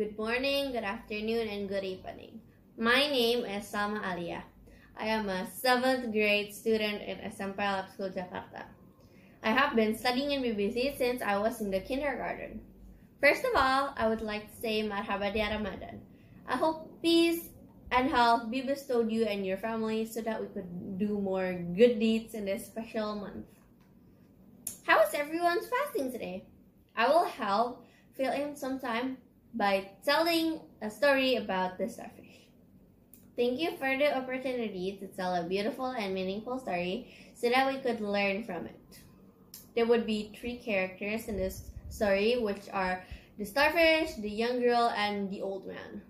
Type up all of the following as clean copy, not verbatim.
Good morning, good afternoon, and good evening. My name is Salma Aliyah. I am a 7th grade student in SMP Lab School, Jakarta. I have been studying in BBC since I was in the kindergarten. First of all, I would like to say Marhaba di Ramadan. I hope peace and health be bestowed you and your family so that we could do more good deeds in this special month. How is everyone's fasting today? I will help fill in some time by telling a story about the starfish. Thank you for the opportunity to tell a beautiful and meaningful story so that we could learn from it. There would be 3 characters in this story, which are the starfish, the young girl, and the old man.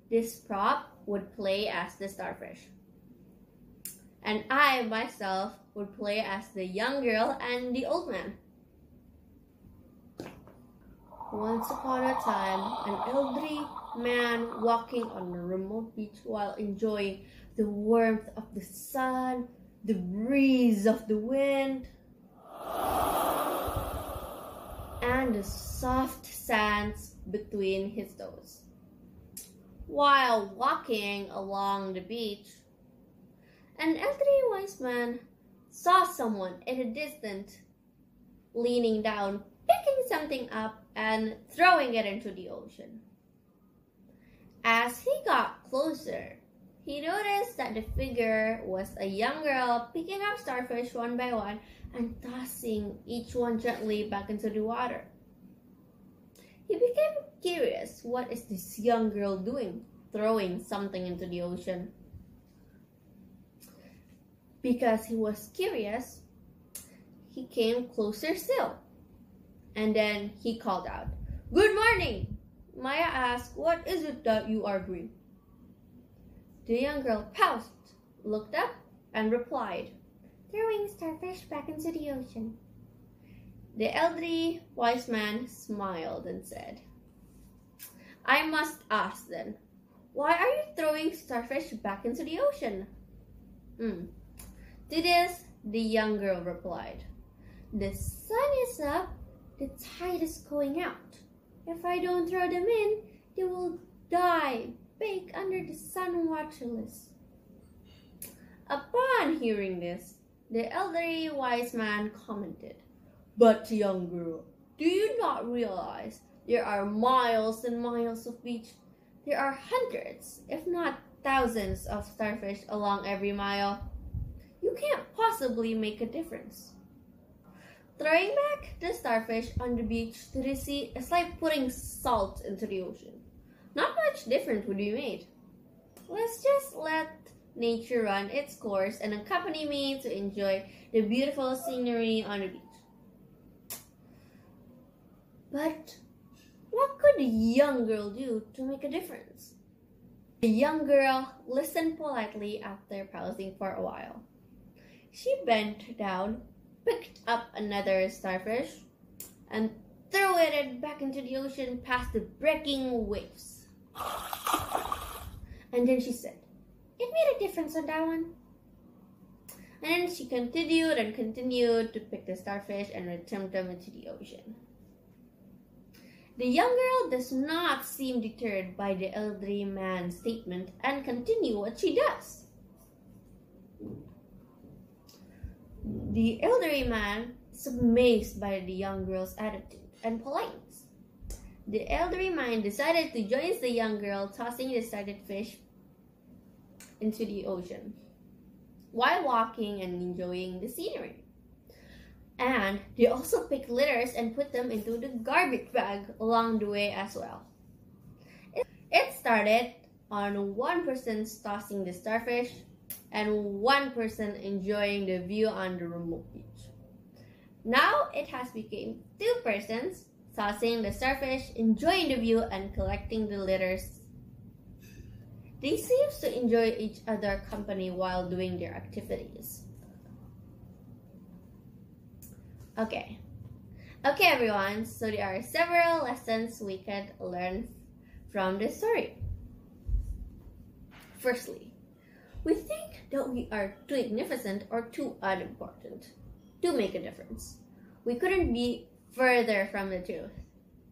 This prop would play as the starfish. And I, myself, would play as the young girl and the old man. Once upon a time, an elderly man walking on a remote beach while enjoying the warmth of the sun, the breeze of the wind, and the soft sands between his toes. While walking along the beach, an elderly wise man saw someone in the distance leaning down, picking something up and throwing it into the ocean. As he got closer, he noticed that the figure was a young girl picking up starfish one by one and tossing each one gently back into the water. He became curious, what is this young girl doing, throwing something into the ocean? Because he was curious, he came closer still. And then he called out, "Good morning! May I ask, what is it that you are doing?" The young girl paused, looked up, and replied, "Throwing starfish back into the ocean." The elderly wise man smiled and said, "I must ask then, why are you throwing starfish back into the ocean?" To this, the young girl replied, "The sun is up, the tide is going out. If I don't throw them in, they will die, baked under the sun waterless." Upon hearing this, the elderly wise man commented, "But young girl, do you not realize there are miles and miles of beach? There are hundreds, if not thousands of starfish along every mile. You can't possibly make a difference. Throwing back the starfish on the beach to the sea is like putting salt into the ocean. Not much difference would be made. Let's just let nature run its course and accompany me to enjoy the beautiful scenery on the beach." But what could the young girl do to make a difference? The young girl listened politely after pausing for a while. She bent down, picked up another starfish, and threw it back into the ocean past the breaking waves. And then she said, "It made a difference on that one." And then she continued and continued to pick the starfish and return them into the ocean. The young girl does not seem deterred by the elderly man's statement and continue what she does. The elderly man is amazed by the young girl's attitude and politeness. The elderly man decided to join the young girl tossing the started fish into the ocean while walking and enjoying the scenery. And they also picked litters and put them into the garbage bag along the way as well. It started on one person tossing the starfish and one person enjoying the view on the remote beach. Now it has become 2 persons tossing the starfish, enjoying the view, and collecting the litters. They seem to enjoy each other's company while doing their activities. Okay everyone, so there are several lessons we could learn from this story. Firstly, we think that we are too magnificent or too unimportant to make a difference. We couldn't be further from the truth.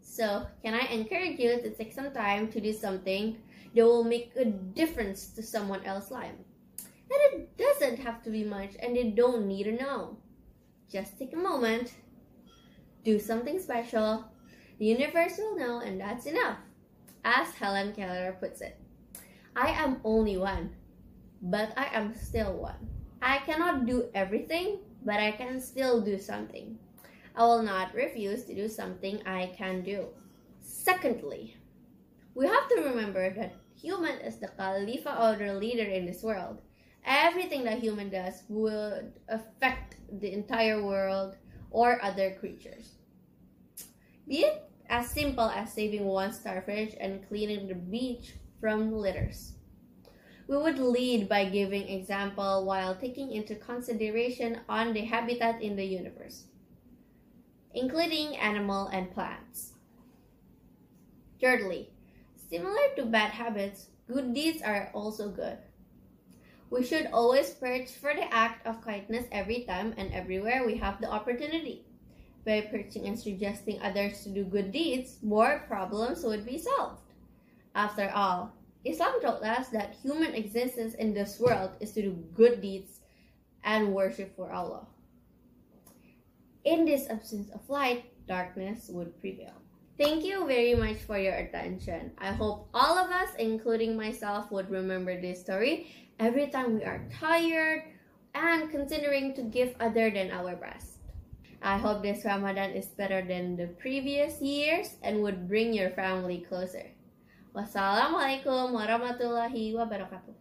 So, can I encourage you to take some time to do something that will make a difference to someone else's life? And it doesn't have to be much, and they don't need to know. Just take a moment, do something special, the universe will know, and that's enough. As Helen Keller puts it, I am only one, but I am still one. I cannot do everything, but I can still do something. I will not refuse to do something I can do. Secondly, we have to remember that human is the Khalifa or the leader in this world. Everything that human does would affect the entire world or other creatures. Be it as simple as saving one starfish and cleaning the beach from litters. We would lead by giving example while taking into consideration on the habitat in the universe, including animal and plants. Thirdly, similar to bad habits, good deeds are also good. We should always search for the act of kindness every time and everywhere we have the opportunity. By preaching and suggesting others to do good deeds, more problems would be solved. After all, Islam told us that human existence in this world is to do good deeds and worship for Allah. In this absence of light, darkness would prevail. Thank you very much for your attention. I hope all of us, including myself, would remember this story every time we are tired and considering to give other than our best. I hope this Ramadan is better than the previous years and would bring your family closer. Wassalamualaikum warahmatullahi wabarakatuh.